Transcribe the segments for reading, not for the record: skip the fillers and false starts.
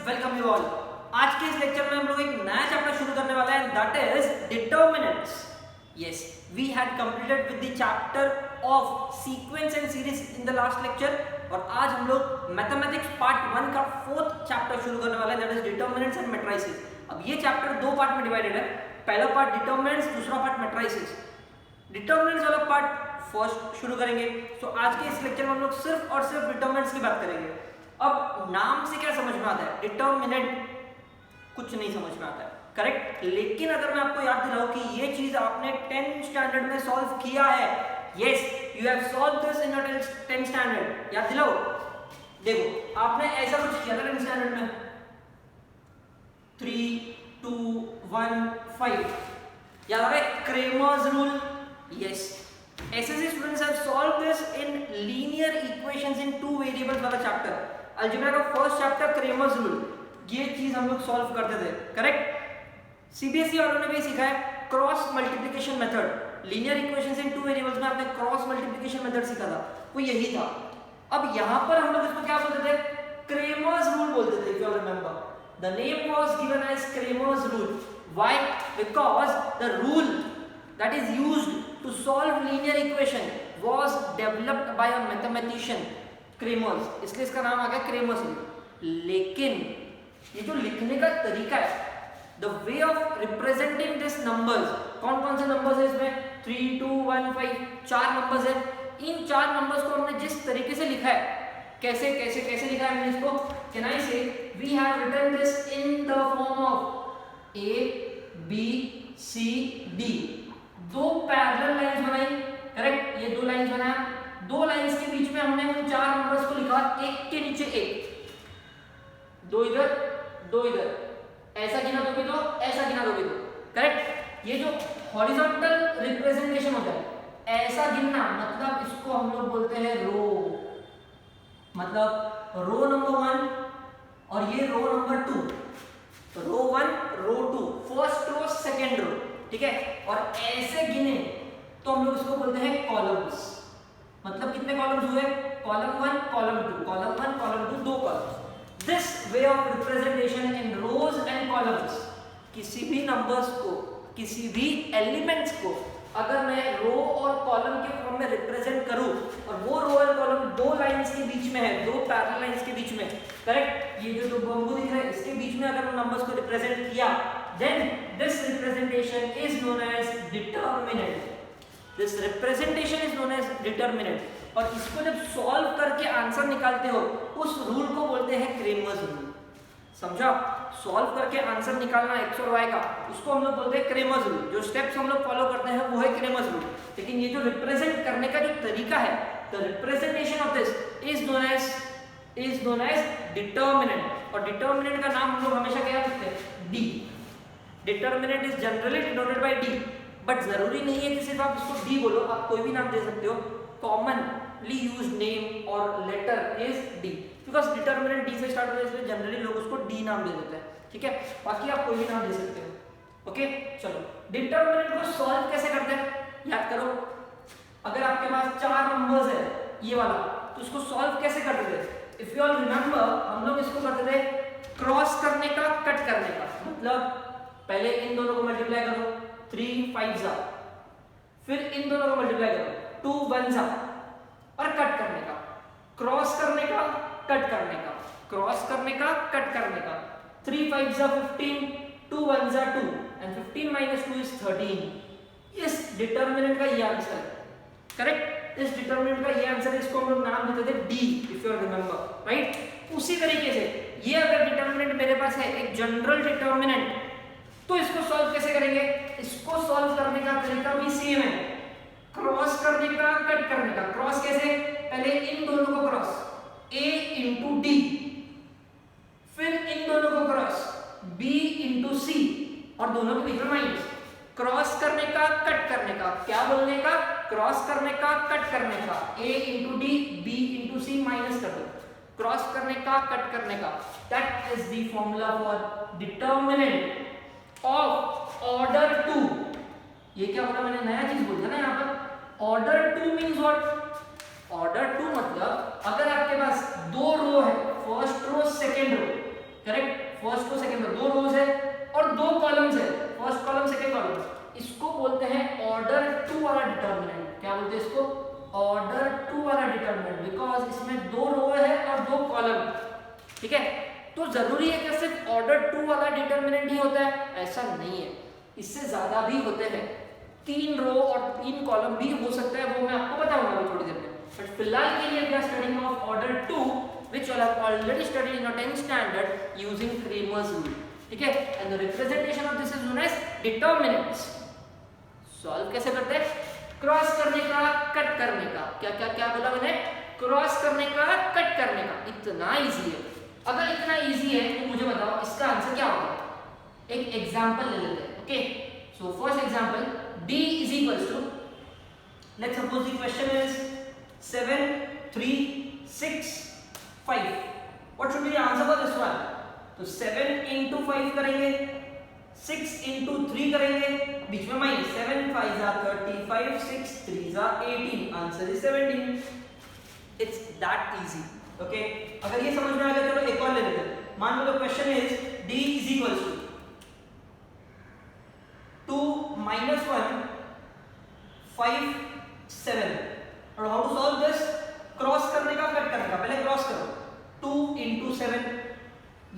Welcome you all. आज के इस लेक्चर में हम लोग एक नया चैप्टर शुरू करने वाले हैं, that is determinants. Yes, we had completed with the chapter of sequence and series in the last lecture, और आज हम लोग मैथमेटिक्स पार्ट 1 का 4th चैप्टर शुरू करने वाले हैं, that is determinants and matrices. अब ये चैप्टर दो पार्ट में डिवाइडेड है, पहला पार्ट डिटर्मिनेंट्स, दूसरा पार्ट मैट्रिसेस। डिटर्मिनेंट्स वाला पार्ट फर्स्ट शुरू करेंगे। तो आज के इस लेक्चर में हम लोग सिर्फ और सिर्फ डिटर्मिनेंट्स की बात करेंगे। अब नाम से क्या समझ में आता है? डिटर्मिनेंट, कुछ नहीं समझ में आता है, करेक्ट। लेकिन अगर मैं आपको याद दिलाऊं कि ये चीज आपने 10th स्टैंडर्ड में सॉल्व किया है, yes you have solve this in your 10th standard, याद दिलाओ। देखो आपने ऐसा कुछ किया था 10th स्टैंडर्ड में, 3 2 1 5, याद आ रहा है? Cramer's rule. Yes, SSC students have solved this in linear equations in 2 variables वाला चैप्टर, अलजेब्रा का फर्स्ट चैप्टर क्रेमर्स रूल। ये चीज हम लोग सॉल्व करते थे, करेक्ट। सीबीएसई वालों ने भी सीखा है cross multiplication method. Linear equations इन 2 वेरिएबल्स में आपने क्रॉस मल्टीप्लिकेशन मेथड सीखा था, वो यही था। अब यहाँ पर हम लोग इसको क्या बोलते थे? क्रेमर्स रूल बोलते थे, if you remember. The name was given as Cramer's rule. Why? Because the rule that is used to solve linear equation was developed by a mathematician Kramers, इसलिए इसका नाम आ गया क्रेमर्स रूल। लेकिन ये जो लिखने का तरीका है, the way of representing this numbers, कौन कौन से नंबर्स है इसमें? 3 2 1 5, 4 नंबर्स है। इन 4 नंबर्स को हमने जिस तरीके से लिखा है, कैसे कैसे कैसे लिखा है हमने इसको? कैन आई से we have written this in the form of A B C D, दो पैरेलल लाइंस बनाई, करेक्ट। ये दो लाइंस बनाया, दो लाइंस के बीच में हमने उन 4 नंबर्स को लिखा एक के नीचे एक, दो इधर दो इधर, ऐसा गिना दोगे तो ऐसा गिना दोगे तो, करेक्ट। ये जो हॉरिजॉन्टल रिप्रेजेंटेशन होता है, ऐसा गिनना, मतलब इसको हम लोग बोलते हैं रो। मतलब रो नंबर 1 और ये रो नंबर 2, रो 1 रो 2, फर्स्ट रो सेकेंड रो, ठीक है। और ऐसे गिने तो हम लोग इसको बोलते हैं कॉलम्स। मतलब कितने कॉलम्स हुए? कॉलम 1 कॉलम 2, कॉलम 1 कॉलम 2, दो columns. This way of representation in rows and columns, किसी भी नंबर्स को, किसी भी एलिमेंट्स को अगर मैं रो और कॉलम के फॉर्म में रिप्रेजेंट करूं, और वो रो और कॉलम दो लाइंस के बीच में है, दो पैरेलल लाइंस के बीच में, करेक्ट। ये जो दो बम्बू दिख रहा है, इसके बीच में अगर नंबर्स को रिप्रेजेंट किया, then this representation is known as determinant. This representation is known as determinant. और इसको जब सॉल्व करके आंसर निकालते हो, उस रूल को बोलते हैं क्रेमर्स रूल। समझा? सॉल्व करके आंसर निकालना x और y का, उसको हम लोग बोलते हैं क्रेमर्स रूल। जो स्टेप्स हम लोग फॉलो करते हैं वो है क्रेमर्स रूल। लेकिन ये जो रिप्रेजेंट करने का जो तरीका है, the representation of this is known as determinant। और डिटर्मिनेंट का नाम हम लोग हमेशा क्या रखते हैं? D। Determinant is generally denoted by D, but जरूरी नहीं है कि सिर्फ आप इसको डी बोलो, आप कोई भी नाम दे सकते हो। कॉमनली यूज्ड नेम और letter is D, because determinant D से स्टार्ट होता है, इसलिए जनरली लोग उसको डी नाम दे देते हैं, ठीक है। बाकी आप कोई भी नाम दे सकते हो, ओके। चलो, डिटर्मिनेंट को सॉल्व कैसे करते हैं याद करो। अगर आपके पास 4 नंबर्स है ये वाला, तो उसको सॉल्व कैसे करते थे? इफ यू ऑल रिमेंबर, हम लोग इसको करते थे क्रॉस करने का, कट करने का। मतलब पहले इन दोनों को मल्टीप्लाई करो, 3 5 जा, फिर इन दोनों को मल्टीप्लाई करो, 2 1 जा, और कट करने का। क्रॉस करने का, कट करने का, क्रॉस करने का, कट करने का। 3 5 जा 15, 2 1 जा 2, एंड 15 minus 2 is 13। इस डिटर्मिनेंट का ये आंसर है, करेक्ट। इस डिटर्मिनेंट का ये आंसर है, इसको हम लोग नाम देते थे D, if you remember, right. उसी तरीके से ये अगर डिटर्मिनेंट मेरे पास है, एक जनरल डिटर्मिनेंट, तो इसको सॉल्व कैसे करेंगे? इसको सॉल्व करने का तरीका भी सेम है, क्रॉस करने का, कट करने का। क्रॉस कैसे? पहले इन दोनों को क्रॉस, a into d, फिर इन दोनों को क्रॉस, b into c, और दोनों के बीच में माइनस। क्रॉस करने का, कट करने का, क्या बोलने का? क्रॉस करने का, कट करने का, a into d, b into c, minus कर दो। क्रॉस करने का, कट करने का, that is the formula for determinant of order 2। ये क्या बोला मैंने? नया चीज बोल दिया ना यहाँ पर। Order 2 means what? ऑर्डर 2 मतलब अगर आपके पास दो रो है, first row second row, correct. ठीक है। तो जरूरी है कि सिर्फ ऑर्डर 2 वाला डिटर्मिनेंट ही होता है, ऐसा नहीं है, इससे ज्यादा भी होते हैं, 3 रो और 3 कॉलम भी हो सकता है, वो मैं आपको बताऊंगा थोड़ी देर में। बट फिलहाल के लिए we are studying of order 2 which you have already studied in your 10th standard using Cramer's rule, ठीक है। and the representation of this is known as determinants। Solve कैसे करते हैं? क्रॉस करने का, कट करने का, क्या क्या क्या बोला मैंने? क्रॉस करने का, कट करने का, इतना इजी है। अगर इतना इजी है तो मुझे बताओ इसका आंसर क्या होगा? एक एग्जांपल ले लेते हैं, okay. So first example, d is equals to, let's suppose the question is 7 3 6 5, what should be the answer for this one? तो 7 into 5 करेंगे, 6 into 3 करेंगे, बीच में minus, 7 5 are 35, 6 3 are 18, answer is 17। It's that easy, okay। अगर ये समझ में आ गया चलो एक और ले लेते हैं। मान लो question is d is equals to 2 minus 1 5 7, और how to solve this? Cross करने का, कट करने का, पहले क्रॉस करो, 2 into 7,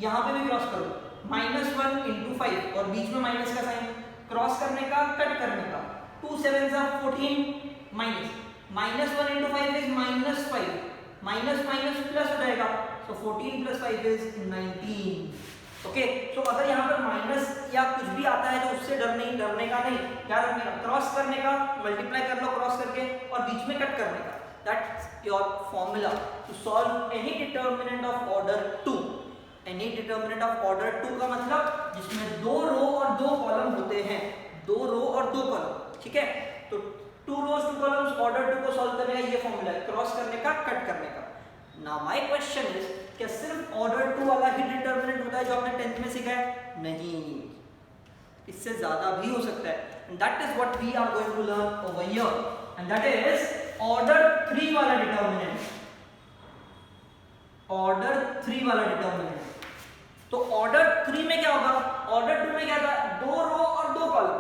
यहां पे भी क्रॉस करो, -1 into 5, और बीच में माइनस का साइन, क्रॉस करने का, कट करने का, 2 7s are 14, -1 into 5 is -5, minus minus plus हो जाएगा, so 14 plus 5 is 19, ओके। सो अगर यहाँ पर माइनस या कुछ भी आता है तो उससे डरने का नहीं, क्या रखने का? क्रॉस करने का, मल्टीप्लाई कर लो क्रॉस करके, और बीच में कट करने का। That's your formula to solve any determinant of order 2। Any determinant of order 2 का मतलब जिसमें 2 रो और 2 कॉलम होते हैं, 2 रो और 2 कॉलम, ठीक है। तो 2 rows 2 columns ऑर्डर 2 को सॉल्व करने का ये फॉर्मूला है, क्रॉस करने का, कट करने का। नाउ माय क्वेश्चन इज, क्या सिर्फ ऑर्डर 2 वाला ही डिटर्मिनेंट होता है जो आपने 10th में सीखा है? नहीं, इससे ज्यादा भी हो सकता है, and that is what we are going to learn over here, and that is order 3 वाला डिटर्मिनेंट। ऑर्डर 3 वाला डिटर्मिनेंट, तो ऑर्डर 3 में क्या होगा? ऑर्डर 2 में क्या था? 2 रो और 2 कॉलम।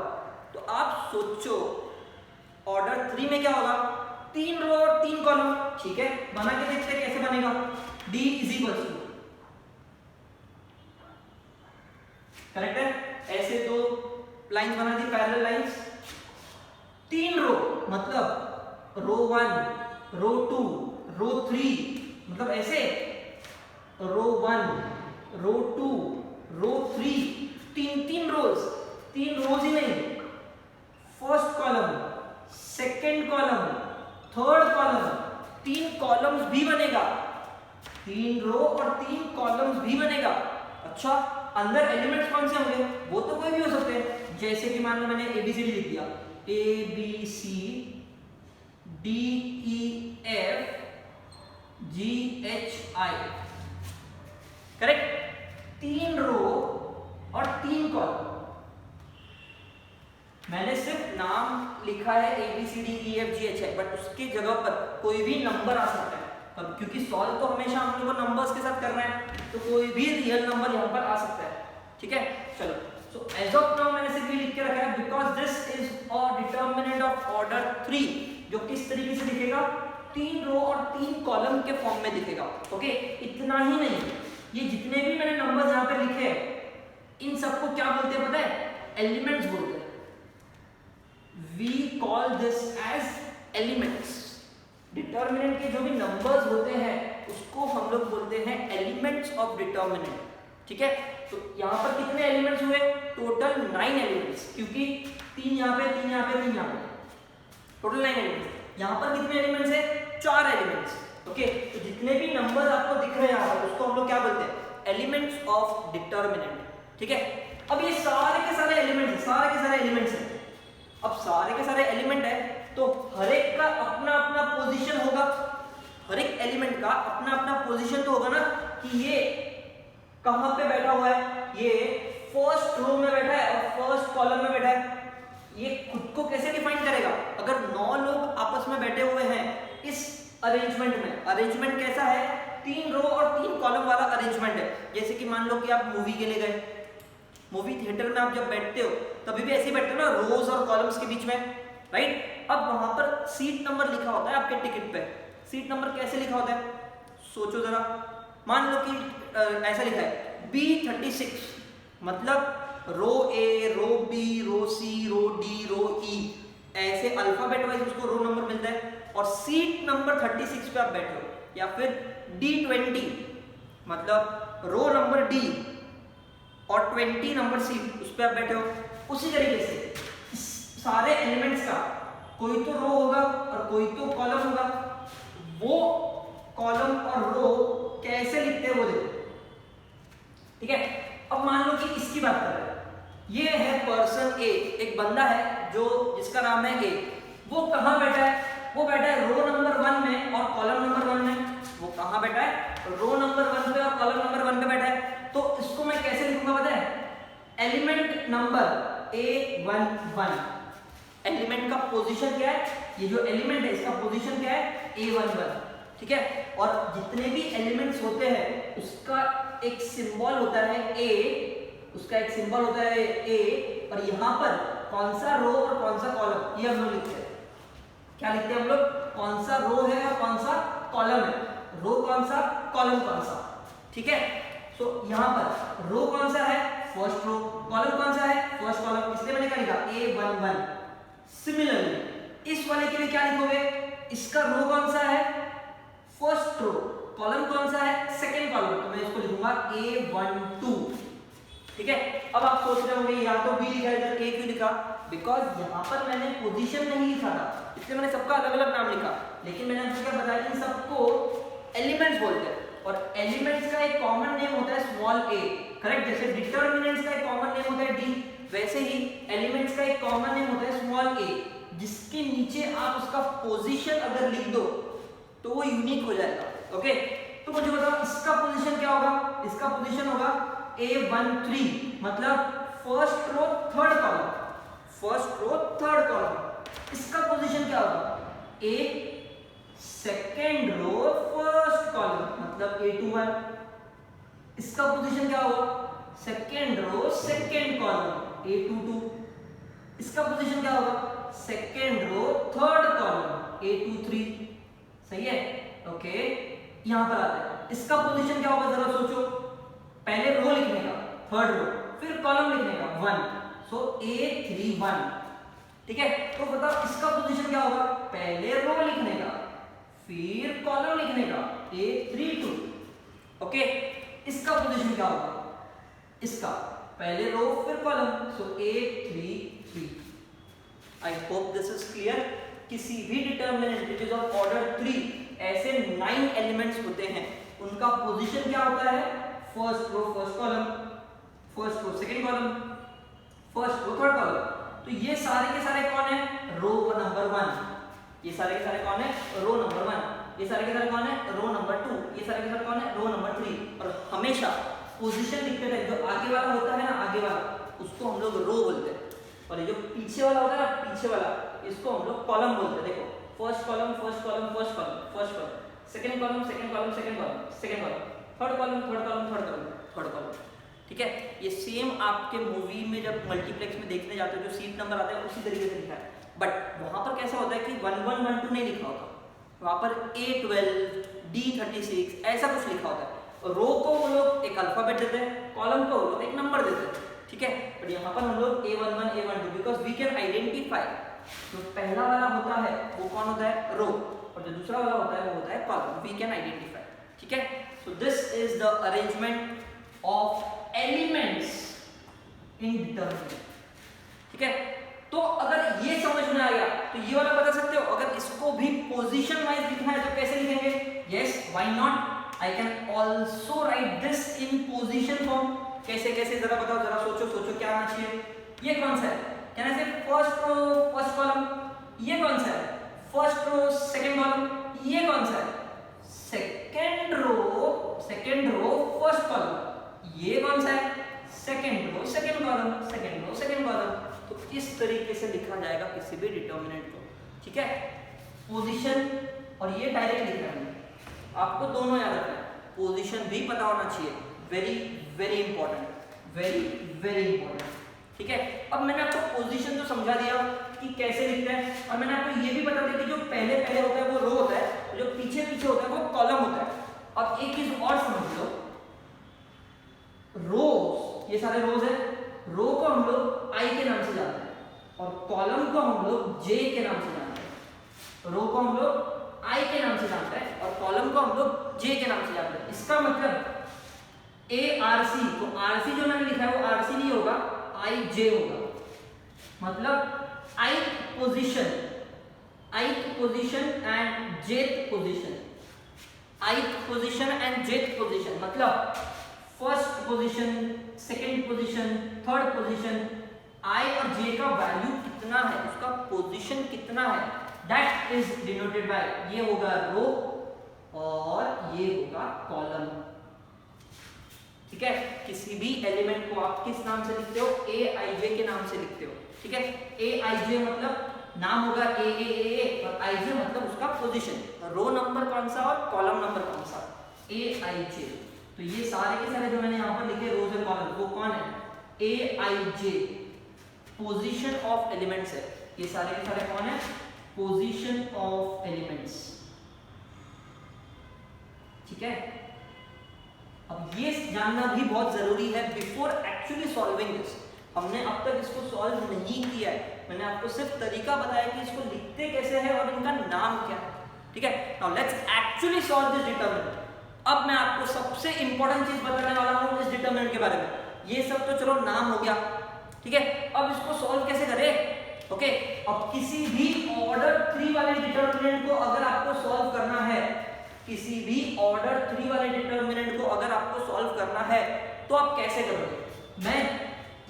तो आप सोचो ऑर्डर 3 में क्या होगा? 3 रो और 3 कॉलम, ठीक है। बना के देखते हैं कैसे बनेगा। d is equals to, correct है, ऐसे 2 लाइंस बना दी, पैरेलल लाइंस, 3 रो मतलब रो 1, रो 2, रो 3, मतलब ऐसे रो 1, रो 2, रो 3, 3 रोज, 3 रोज ही नहीं, first column, second column, third column, 3 columns भी बनेगा, 3 रो और 3 कॉलम्स भी बनेगा। अच्छा, अंदर एलिमेंट्स कौन से होंगे? वो तो कोई भी हो सकते हैं, जैसे कि मान लो मैंने ABCD लिख दिया, ABC DEF GHI, करेक्ट। 3 रो और 3 कॉलम, मैंने सिर्फ नाम लिखा है ABCDEFGHI, बट उसके जगह पर कोई भी नंबर आ सकता है। अब क्योंकि सॉल्व तो हमेशा हम लोग को नंबर्स के साथ करना है, तो कोई भी रियल नंबर यहाँ पर आ सकता है, ठीक है। चलो, सो एज ऑफ नाउ मैंने सिर्फ ये लिख के रखा है, because this is a determinant of order 3, जो किस तरीके से दिखेगा? 3 रो और 3 कॉलम के फॉर्म में दिखेगा, ओके। इतना ही नहीं, ये जितने भी मैंने नंबर्स यहाँ पे लिखे हैं, इन सबको क्या बोलते हैं पता है? एलिमेंट्स बोलते हैं। We call this as elements। Determinant के जो भी नंबर्स होते हैं उसको हम लोग बोलते हैं एलिमेंट्स ऑफ डिटर्मिनेंट, ठीक है। तो यहाँ पर कितने एलिमेंट्स हुए? टोटल 9 एलिमेंट्स, क्योंकि 3 यहाँ पे, 3 यहाँ पे, 3 यहाँ पे, टोटल 9 एलिमेंट्स। यहाँ पर कितने एलिमेंट्स है? 4 एलिमेंट्स, ओके। तो जितने भी नंबर्स आपको दिख रहे हैं यहाँ पर, उसको हम लोग क्या बोलते हैं? एलिमेंट्स ऑफ डिटर्मिनेंट, ठीक है। अब ये सारे के सारे एलिमेंट्स हैं, सारे के सारे एलिमेंट्स हैं। अब सारे के सारे एलिमेंट है तो हर एक का अपना अपना पोजीशन होगा, हर एक एलिमेंट का अपना अपना पोजीशन तो होगा ना, कि ये कहां पे बैठा हुआ है, ये फर्स्ट रो में बैठा है और फर्स्ट कॉलम में बैठा है। ये खुद को कैसे डिफाइन करेगा? अगर 9 लोग आपस में बैठे हुए हैं इस अरेंजमेंट में, अरेंजमेंट कैसा है? 3 रो और 3 कॉलम वाला अरेंजमेंट है। जैसे कि मान लो कि आप मूवी के लिए गए, मूवी थिएटर में आप जब बैठते हो तभी भी ऐसे ही बैठते हो ना, रोज और कॉलम्स के बीच में, राइट। अब वहां पर सीट नंबर लिखा होता है आपके टिकट पे। सीट नंबर कैसे लिखा होता है? सोचो जरा। मान लो कि ऐसा लिखा है B36, मतलब रो ए, रो बी, रो सी, रो डी, रो ई, ऐसे अल्फाबेट वाइज उसको रो नंबर मिलता है। और सीट नंबर 36 पे आप बैठे हो, या फिर D20 मतलब रो नंबर डी और 20 नंबर सीट, उस पे आप बैठे हो। उसी तरीके से सारे एलिमेंट्स का कोई तो रो होगा और कोई तो कॉलम होगा। वो कॉलम और रो कैसे लिखते हैं वो देखो, ठीक है। अब मान लो कि इसकी बात कर रहे हैं, ये है पर्सन ए, एक बंदा है जो जिसका नाम है ए। वो कहाँ बैठा है? वो बैठा है रो नंबर 1 में और कॉलम नंबर 1 में। वो कहाँ बैठा है? रो नंबर 1 पे और कॉलम नंबर 1 पे बैठा है। तो इसको मैं कैसे लिखूंगा पता है? Element number A11। एलिमेंट का पोजीशन क्या है? ये जो एलिमेंट है इसका पोजीशन क्या है? A11, ठीक है। और जितने भी एलिमेंट्स होते हैं उसका एक सिंबल होता है A, उसका एक सिंबल होता है A, और यहाँ पर कौन सा रो और कौन सा कॉलम, ये हम लोग लिखते हैं। क्या लिखते हैं हम लोग? कौन सा रो है और कौन सा कॉलम है, रो कौन सा, कॉलम कौन सा, ठीक है। तो यहाँ पर रो कौन सा है? फर्स्ट रो। कॉलम कौन सा है? First column. इसलिए मैंने क्या लिखा? A11। सिमिलरली इस वाले के लिए क्या लिखोगे? इसका रो कौन सा है? फर्स्ट रो। कॉलम कौन सा है? Second column. तो मैं इसको लिखूंगा A12, ठीक है। अब आप सोच रहे होंगे या तो बी लिखा है, इधर ए क्यों लिखा? बिकॉज यहाँ पर मैंने पोजीशन नहीं लिखा था, इसलिए मैंने सबका अलग अलग नाम लिखा। लेकिन मैंने आपको क्या बताया कि सबको एलिमेंट्स बोलते हैं, और एलिमेंट्स का एक कॉमन नेम होता है स्मॉल ए, करेक्ट। जैसे डिटर्मिनेंट्स का एक कॉमन नेम होता है डी, वैसे ही एलिमेंट्स का एक कॉमन नेम होता है स्मॉल ए, जिसके नीचे आप उसका पोजीशन अगर लिख दो तो वो यूनिक हो जाएगा। ओके, तो मुझे बताओ इसका पोजीशन क्या होगा? इसका पोजीशन होगा A13, मतलब first row third column, first row third column. इसका पोजीशन क्या होगा? A second row first column, मतलब A21। इसका पोजीशन क्या होगा? Second row second column, A22। इसका पोजीशन क्या होगा? Second row third column, A23। सही है, ओके। यहां पर आते हैं, इसका पोजीशन क्या होगा? जरा सोचो। पहले रो लिखने का, थर्ड रो, फिर कॉलम लिखने का 1, सो A31, ठीक है। तो बताओ इसका पोजीशन क्या होगा? पहले रो लिखने का, फिर कॉलम लिखने का, A32, ओके। इसका पोजीशन क्या होगा? इसका पहले रो फिर column, so A33। I hope this is clear. किसी भी determinant which is of order 3, ऐसे 9 एलिमेंट्स होते हैं, उनका पोजीशन क्या होता है? First row first column, first row second column, first row third column. तो ये सारे के सारे कौन है? Row number 1। ये सारे के सारे कौन है? Row number 1। ये सारे के सारे कौन है? Row number 2। ये सारे के सारे कौन है? Row number 3। और हमेशा पोजीशन लिखते थे, जो आगे वाला होता है ना, आगे वाला, उसको हम लोग रो बोलते हैं, और ये जो पीछे वाला होता है ना, पीछे वाला, इसको हम लोग कॉलम बोलते हैं। देखो, first column first column first column first column, second column second column second column second column, third column third column third column third column, ठीक है। ये सेम आपके मूवी में जब मल्टीप्लेक्स में देखने जाते हो, जो सीट नंबर आता है उसी तरीके से लिखा है। बट वहां पर कैसा होता है कि 1112 नहीं लिखा होता, वहां पर A12 D36 ऐसा कुछ लिखा होता है। रो को वो लोग एक अल्फाबेट देते हैं, कॉलम को वो लोग एक नंबर देते हैं, ठीक है। बट यहाँ पर हम लोग A11 A12, because we can identify. जो पहला वाला होता है वो कौन होता है? रो, और जो दूसरा वाला होता है वो होता है कॉलम। वी कैन आइडेंटिफाई, ठीक है। So this is the arrangement of elements in determinant, ठीक है। तो अगर ये समझ में आ गया तो ये वाला बता सकते हो। अगर इसको भी पोजीशन वाइज लिखना है तो कैसे लिखेंगे? Yes, why not, I can also right this in position form. कैसे कैसे जरा बताओ, जरा सोचो सोचो क्या आना चाहिए। ये कौन सा है? कैन आई से फर्स्ट रो फर्स्ट कॉलम। ये कौन सा है? First row second column. ये कौन सा है? Second row first column. ये कौन सा है? Second row second column second row second column. तो इस तरीके से लिखा जाएगा किसी भी डिटर्मिनेंट को, ठीक है। पोजीशन और ये डायरेक्ट लिखना है, आपको दोनों याद रखना है। पोजीशन भी पता होना चाहिए, very very important, very very important, ठीक है। अब मैंने आपको पोजीशन तो समझा दिया कि कैसे लिखते हैं, और मैंने आपको ये भी बता दिया कि जो पहले पहले होता है वो रो होता है, जो पीछे पीछे होता है वो कॉलम होता है। अब एक चीज और समझ लो, ये सारे रोज है, रो को हम लोग आई के नाम से जानते हैं और कॉलम को हम लोग जे के नाम से जानते हैं। रो को हम लोग आई के नाम से जानते हैं और कॉलम को हम लोग जे के नाम से जानते हैं। इसका मतलब ए आर सी, तो आर सी जो मैंने लिखा है वो आर सी नहीं होगा, आई जे होगा। मतलब I position and jth position, I position and jth position मतलब first position, second position, third position, I और जे का वैल्यू कितना है, उसका पोजीशन कितना है, दैट इज डिनोटेड बाय, ये होगा रो और ये होगा कॉलम। ठीक है, किसी भी एलिमेंट को आप किस नाम से लिखते हो, ए आई जे के नाम से लिखते हो। ठीक है, ए आई जे मतलब नाम होगा ए और आई जे मतलब उसका पोजीशन, रो नंबर कौन सा और कॉलम नंबर कौन सा, ए आई जे। तो ये सारे के सारे जो मैंने यहाँ पर लिखे रोज और कॉलम, वो कौन है, ए आई जे, पोजीशन ऑफ एलिमेंट्स है। ये सारे के सारे कौन है, पोजीशन ऑफ एलिमेंट्स। ठीक है, अब ये जानना भी बहुत जरूरी है बिफोर एक्चुअली सॉल्विंग दिस। हमने अब तक इसको सॉल्व नहीं किया है, मैंने आपको सिर्फ तरीका बताया कि इसको लिखते कैसे है और इनका नाम क्या है। ठीक है, now let's actually solve this determinant. अब मैं आपको सबसे इंपॉर्टेंट चीज बताने वाला हूं इस डिटरमिनेंट के बारे में। ये सब तो चलो नाम हो गया, ठीक है, अब इसको सॉल्व कैसे करें। ओके, अब किसी भी ऑर्डर 3 वाले डिटरमिनेंट को अगर आपको सॉल्व करना है, किसी भी ऑर्डर 3 वाले डिटरमिनेंट को अगर आपको सॉल्व करना है तो आप कैसे करोगे। मैं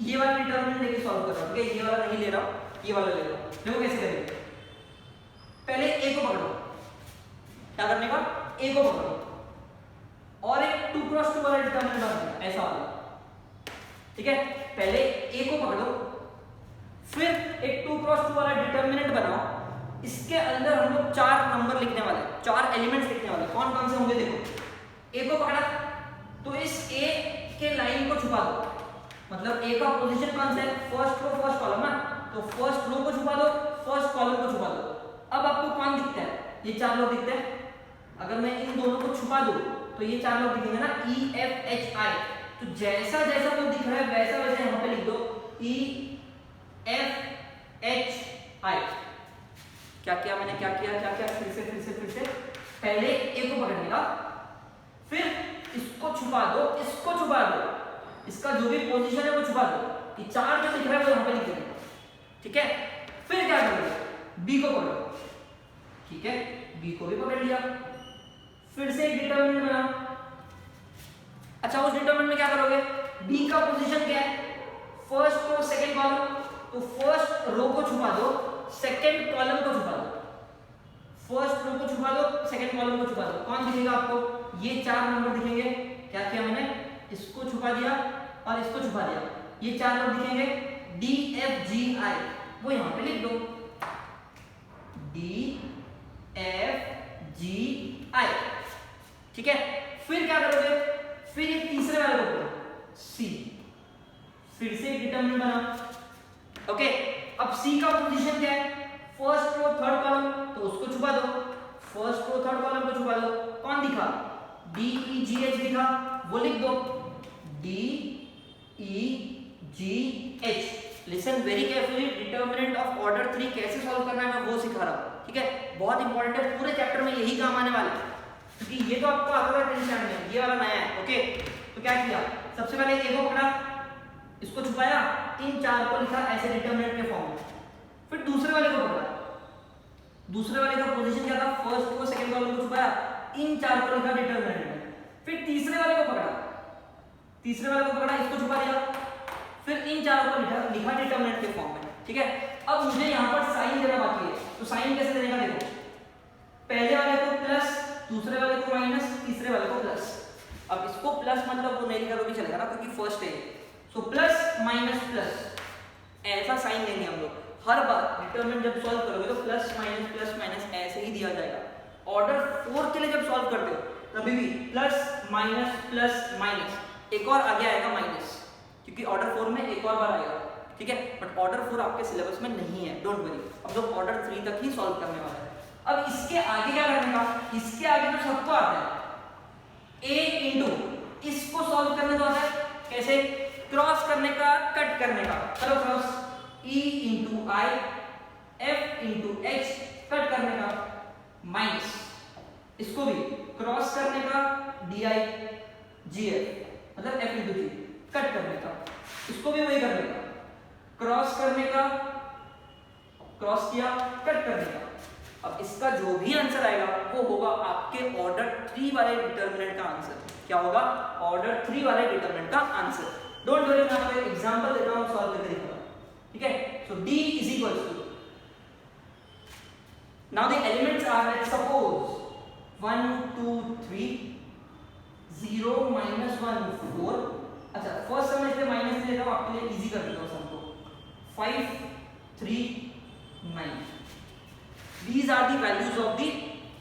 ये वाला डिटरमिनेंट लेके सॉल्व कर रहा हूं, ये वाला नहीं ले रहा हूं, ये वाला ले रहा हूं। देखो कैसे करेंगे, पहले ए को पकड़ो, क्या करने का, ए को पकड़ो और एक 2 क्रॉस 2 वाला डिटरमिनेंट बनाना, ऐसा वाला। ठीक है, पहले ए को पकड़ो, फिर एक 2 क्रॉस 2 वाला डिटरमिनेंट बनाओ। इसके अंदर हम लोग 4 नंबर लिखने वाले, 4 एलिमेंट्स लिखने वाले। कौन कौन से होंगे देखो, ए को पकड़ा तो इस ए के लाइन को छुपा दो, मतलब ए का पोजीशन कौन सा है, फर्स्ट रो फर्स्ट कॉलम ना, तो फर्स्ट रो को छुपा दो, फर्स्ट कॉलम को छुपा दो। अब आपको कौन दिखता है, ये 4 लोग दिखते हैं। अगर मैं इन दोनों को छुपा दूं तो ये 4 लोग दिखेंगे ना, ई एफ एच आई। तो जैसा जैसा वो दिख रहा है वैसा वैसा यहाँ पे लिख दो, ई एफ एच आई। क्या किया मैंने, क्या किया, फिर से पहले ए को पकड़ने का, फिर इसको छुपा दो, इसको छुपा दो, इसका जो भी पोजीशन है वो छुपा दो, कि 4 जो दिख रहा है वो यहाँ पे लिख देंगे। ठीक है, फिर क्या करोगे, बी को पकड़ो। ठीक है, बी को भी पकड़ लिया, फिर से एक डिटरमिनेंट बनाओ। अच्छा, उस डिटरमिनेंट में क्या करोगे, बी का पोजीशन क्या है, फर्स्ट रो सेकंड कॉलम, तो फर्स्ट रो को छुपा दो, सेकंड कॉलम को छुपा दो, फर्स्ट रो को छुपा दो, सेकंड कॉलम को छुपा दो। कौन दिखेगा आपको, ये 4 नंबर दिखेंगे। क्या किया मैंने, इसको छुपा दिया और इसको छुपा दिया, ये 4 लोग दिखेंगे, डी एफ जी आई, वो यहां पे लिख दो, डी एफ जी आई। ठीक है, फिर क्या करोगे, फिर ये तीसरे वाले को पकड़ो, सी, फिर से एक डिटरमिनेंट बना। ओके, अब सी का पोजीशन क्या है, फर्स्ट रो थर्ड कॉलम, तो उसको छुपा दो, फर्स्ट रो थर्ड कॉलम को छुपा दो। कौन दिखा, डी ई जी एच दिखा, वो लिख दो, D E ji H. Listen very carefully, determinant of order 3 कैसे सॉल्व करना है मैं वो सिखा रहा हूं। ठीक है, बहुत इंपॉर्टेंट है, पूरे चैप्टर में यही काम आने वाला है, क्योंकि ये तो आपको आता था 10th स्टैंडर्ड में, ये वाला नया है। ओके, तो क्या किया, सबसे पहले ए को पकड़ा, इसको छुपाया, इन 4 को लिखा ऐसे डिटरमिनेंट के फॉर्म में, फिर दूसरे वाले को पकड़ा, दूसरे वाले का पोजीशन क्या था, फर्स्ट को सेकंड कॉलम को छुपाया, इन 4 को लिखा डिटरमिनेंट में, फिर तीसरे वाले को पकड़ा, तीसरे वाले को पकड़ा, इसको छुपा दिया, फिर इन 4 को लिखा डिटरमिनेंट के फॉर्म में। ठीक है, अब मुझे यहाँ पर साइन देना बाकी है, तो साइन कैसे देने का देखो, पहले वाले को प्लस, दूसरे वाले को माइनस, तीसरे वाले को प्लस। अब इसको प्लस मतलब वो नहीं करो भी चलेगा ना, क्योंकि फर्स्ट है, सो प्लस माइनस प्लस, ऐसा साइन देंगे हम लोग हर बार। डिटरमिनेंट जब सॉल्व करोगे तो प्लस माइनस ऐसे ही दिया जाएगा। ऑर्डर 4 के लिए जब सॉल्व करते हो तभी भी प्लस माइनस, एक और आगे आएगा माइनस, क्योंकि ऑर्डर 4 में एक और बार आएगा। ठीक है, बट ऑर्डर 4 आपके सिलेबस में नहीं है, डोंट वरी, अब लोग ऑर्डर 3 तक ही सॉल्व करने वाले हैं। अब इसके आगे क्या करने का, इसके आगे तो सबको आता है, a इंटू, इसको सॉल्व करने को आता है कैसे, क्रॉस करने का, कट करने का, चलो क्रॉस E इंटू आई, F इंटू H, कट करने का, माइनस इसको भी क्रॉस करने का, DI GF, मतलब F इंटू G, कट करने का, इसको भी वही करने का, क्रॉस करने का, क्रॉस किया, कट करने का। अब इसका जो भी आंसर आएगा वो होगा आपके ऑर्डर 3 वाले डिटरमिनेंट का आंसर। क्या होगा? ऑर्डर 3 वाले डिटरमिनेंट का आंसर। डोंट वरी, मैं आपको एक एग्जांपल देता हूं, सॉल्व करके दिखाऊंगा, ठीक है? So D is equals to, now the elements are, let's suppose 1 2 3 0 -1 4। अच्छा, फर्स्ट सम इसलिए माइनस ले लेता हूं, आपके लिए इजी कर देता हूं सम को। 5 3 9, these are the values of the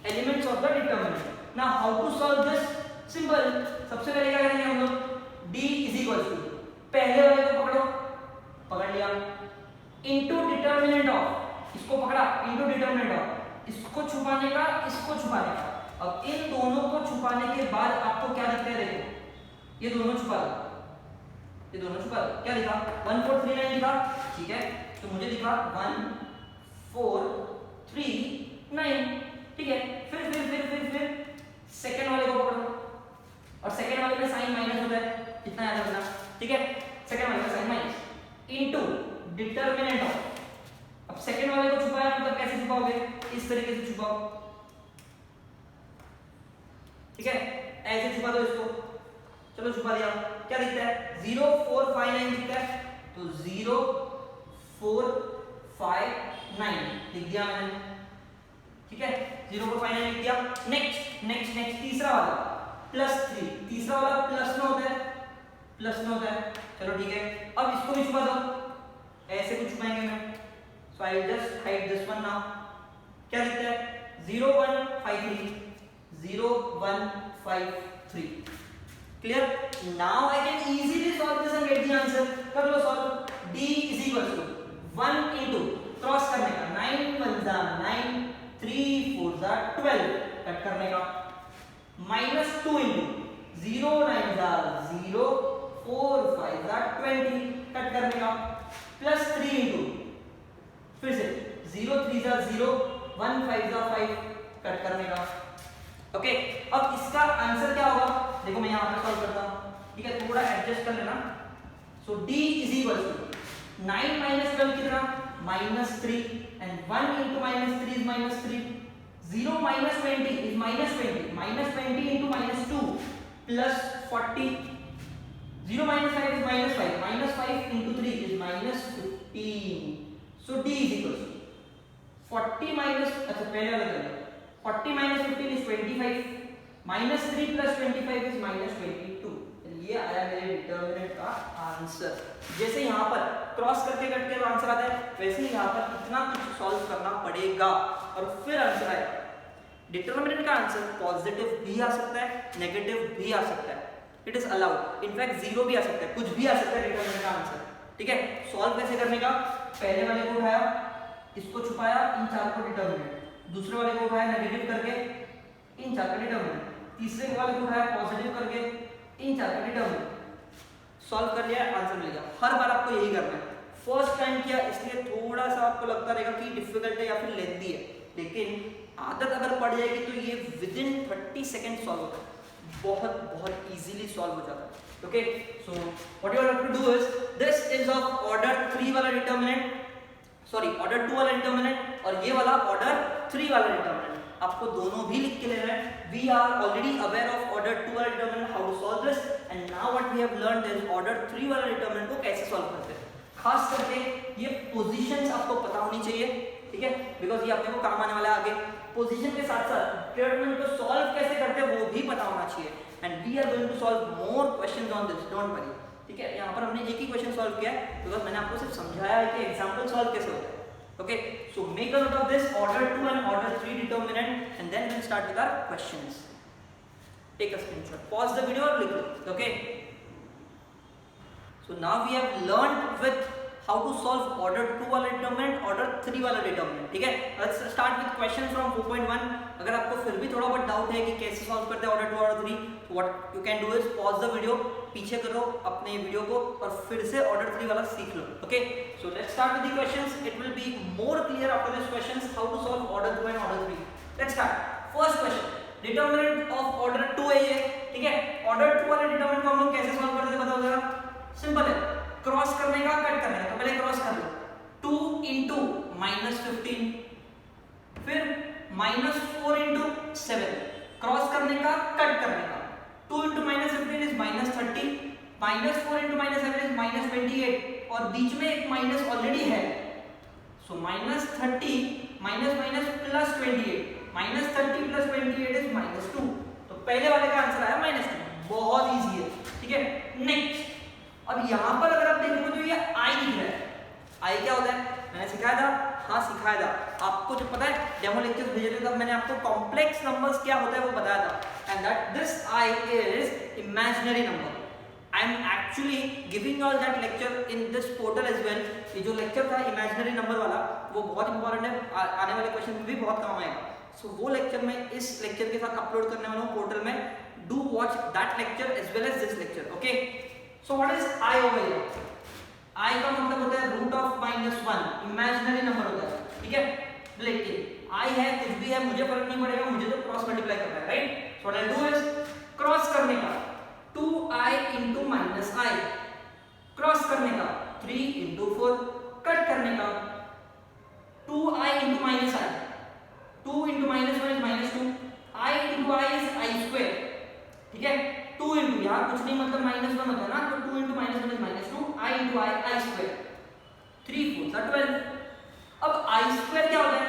elements of the determinant. Now how to solve this? Simple. सबसे पहले क्या करेंगे हम लोग? D is equals to, पहले वाले को पकड़ो, पकड़ लिया, into determinant of, इसको पकड़ा, into determinant of, इसको छुपाने का, इसको छुपाने का। अब इन दोनों को छुपाने के बाद आपको क्या दिखता है? देखो, ये दोनों छुपा दो, ये दोनों छुपा दो। क्या लिखा? 1 4 3 9 लिखा, ठीक है? तो मुझे लिखा 1 4 3 9, ठीक है? फिर सेकंड वाले को पकड़ो, और सेकंड वाले में साइन माइनस होता है, इतना याद रखना, ठीक है? सेकंड वाले में sign minus into determinant of. अब सेकंड वाले को छुपाया मतलब कैसे छुपाओगे? इस तरीके से छुपाओ, ठीक है? ऐसे छुपा दो इसको, चलो छुपा दिया। क्या दिखता है? 0 4 5 9 दिखता है, तो 0 4 5 9 लिख दिया मैंने, ठीक है? 0 4 5 9 लिख दिया। नेक्स्ट तीसरा वाला +3, तीसरा वाला प्लस में होता है, चलो ठीक है। अब इसको भी छुपा दो, ऐसे कुछ छुपाएंगे मैं, so I will just hide this one now. क्या दिखता है? 0 1 5 3 0 1 5 3, clear? Now I can easily solve this and get the answer. कर लो solve. D is equal to 1 into cross करने का, 9 1 जा 9 3 4 जा 12, कट करने का, -2 इनटू 0 9 जा 0 4 5 जा 20, कट करने का, +3 इनटू फिर से 0 3 जा 0 1 5 जा 5, कट करने का। ओके, अब इसका आंसर क्या होगा? देखो मैं यहां पे सॉल्व करता हूं, ठीक है? थोड़ा एडजस्ट कर लेना। सो D इज इक्वल टू 9 - 12 कितना? -3, and 1 into -3 is -3, 0 - 20 is -20, -20 into -2 plus 40, 0 - 5 is -5, -5 into 3 is -15. So D is equal to 40 minus, अच्छा पहले वाला कर लो, 40 - 15 is 25, -3 plus 25 is -22। ये आया मेरे डिटरमिनेंट का आंसर। जैसे यहाँ पर क्रॉस करते करते आंसर आता है, वैसे ही यहाँ पर इतना कुछ सॉल्व करना पड़ेगा और फिर आंसर आएगा। डिटरमिनेंट का आंसर पॉजिटिव भी आ सकता है, नेगेटिव भी आ सकता है, इट इज अलाउड। इनफैक्ट 0 भी आ सकता है, कुछ भी आ सकता है डिटरमिनेंट का आंसर, ठीक है? सॉल्व कैसे करने का? पहले वाले को उठाया, इसको छुपाया, इन चार को डिटरमिनेंट, दूसरे वाले को उठाया नेगेटिव करके, इन चार का डिटरमिनेंट, तीसरे वाले को उठाया पॉजिटिव करके, इन चार का डिटरमिनेंट। सॉल्व कर लिया, आंसर मिल गया। हर बार आपको यही करना है। फर्स्ट टाइम किया इसलिए थोड़ा सा आपको लगता रहेगा कि डिफिकल्ट है या फिर लेंथी है, लेकिन आदत अगर पड़ जाएगी तो ये विदिन 30 सेकेंड सॉल्व होता है, बहुत इजीली सॉल्व हो जाता है। Okay, so what you have to do is, this is of order 3 वाला डिटरमिनेंट, सॉरी ऑर्डर 2 वाला डिटरमिनेंट, और ये वाला ऑर्डर 3 वाला डिटरमिनेंट। आपको दोनों भी लिख के लेना है। We are already aware of order 2 वाला determinant, how to solve this, and now what we have learned is order 3 वाला डिटरमिनेंट को कैसे सॉल्व करते हैं। खास करके ये पोजीशंस आपको पता होनी चाहिए, ठीक है? बिकॉज ये अपने को काम आने वाला है आगे। पोजीशन के साथ साथ डिटरमिनेंट को सॉल्व कैसे करते हैं वो भी पता होना चाहिए, and we are going to solve more questions on this, don't worry, ठीक है? यहाँ पर हमने एक ही क्वेश्चन सॉल्व किया है बिकॉज मैंने आपको सिर्फ समझाया है कि एग्जांपल सॉल्व कैसे होता है। Okay, so make a note of this order 2 and order 3 determinant, and then we'll start with our questions. Take a screenshot, pause the video or click it. Okay, so now we have learned with how to solve order 2 wala determinant, order 3 wala determinant. ठीक है? Let's start with question from 4.1. अगर आपको फिर भी थोड़ा बहुत doubt है कि कैसे सॉल्व करते हैं order 2 order 3, what you can do is pause the video, पीछे करो अपने वीडियो को और फिर से ऑर्डर 3 वाला सीख लो. Okay, so let's start with the questions. It will be more clear after this questions how to solve order 2 and order 3. Let's start. First question, determinant of order 2 है ये. ठीक है, ऑर्डर 2 वाले डिटरमिनेंट को हम लोग कैसे सॉल्व करते हैं बताओ जरा. सिंपल है, क्रॉस करने का, कट करने का. तो पहले क्रॉस कर लो. 2 into -15, फिर -4 into 7, क्रॉस करने का, कट करने का. 2 into -15 is -30, -4 into -7 is -28 और बीच में एक माइनस ऑलरेडी है. सो -30 माइनस प्लस 28, -30 प्लस 28 इज -2. तो पहले वाले का आंसर आया -2. बहुत इजी है. ठीक है, नेक्स्ट. अब यहां पर अगर आप देखोगे तो ये i लिख रहा है. i क्या होता है मैंने सिखाया था. हाँ सिखाया था आपको, जो पता है डेमो लेक्चर्स भेजे थे तब मैंने आपको कॉम्प्लेक्स नंबर्स क्या होता है वो बताया था. And that this i is imaginary number. I am actually giving all that lecture in this portal as well. ये जो लेक्चर था इमेजिनरी नंबर वाला वो बहुत इंपॉर्टेंट है, आने वाले क्वेश्चन में भी बहुत काम आएगा. सो वो लेक्चर में इस लेक्चर के साथ अपलोड करने वाला हूँ पोर्टल में. Do watch that lecture as well as this lecture. Okay, so what is i over here. i का मतलब होता है रूट ऑफ -1, इमेजिनरी नंबर होता है. ठीक है, लेकिन i है कुछ भी है मुझे फर्क नहीं पड़ेगा, मुझे तो क्रॉस मल्टीप्लाई करना है. Right, so what I do is cross करने का 2i into -i, क्रॉस करने का 3 into 4, कट करने का 2i into -i, 2 into -1 is -2, i into i is i square. ठीक है, 2 into यहाँ कुछ नहीं मतलब -1 होता है ना, तो 2 into -1 is -2, i into i square, 3 4 12. अब i square क्या होता है.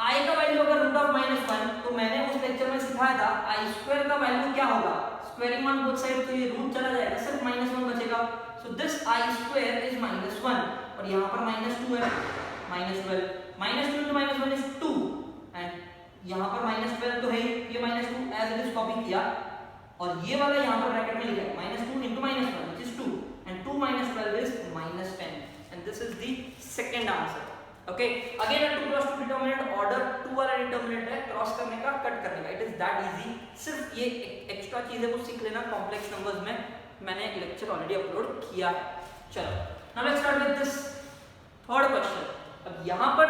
i का वैल्यू अगर रूट ऑफ -1, तो मैंने उस लेक्चर में सिखाया था i square का वैल्यू क्या होगा. स्क्वायरिंग ऑन बोथ साइड, तो ये रूट चला जाएगा, सिर्फ -1 बचेगा. So this i square is -1 और यहाँ पर -2 है, -12. -2 into -1 is 2 एंड यहाँ पर -12 तो है, ये -2 एज इट इज कॉपी किया और ये वाला यहाँ पर ब्रैकेट में लिखा है -2 into -1 which is 2 and 2 minus 12 is -10 and this is the second answer. Okay, again a 2 cross 2 determinant, order 2 वाला determinant है, क्रॉस करने का, कट करने का. It is that easy. सिर्फ ये एक्स्ट्रा चीजें वो सीख लेना. कॉम्प्लेक्स नंबर्स में मैंने एक लेक्चर ऑलरेडी अपलोड किया है. चलो, now let's start with this third question. अब यहाँ पर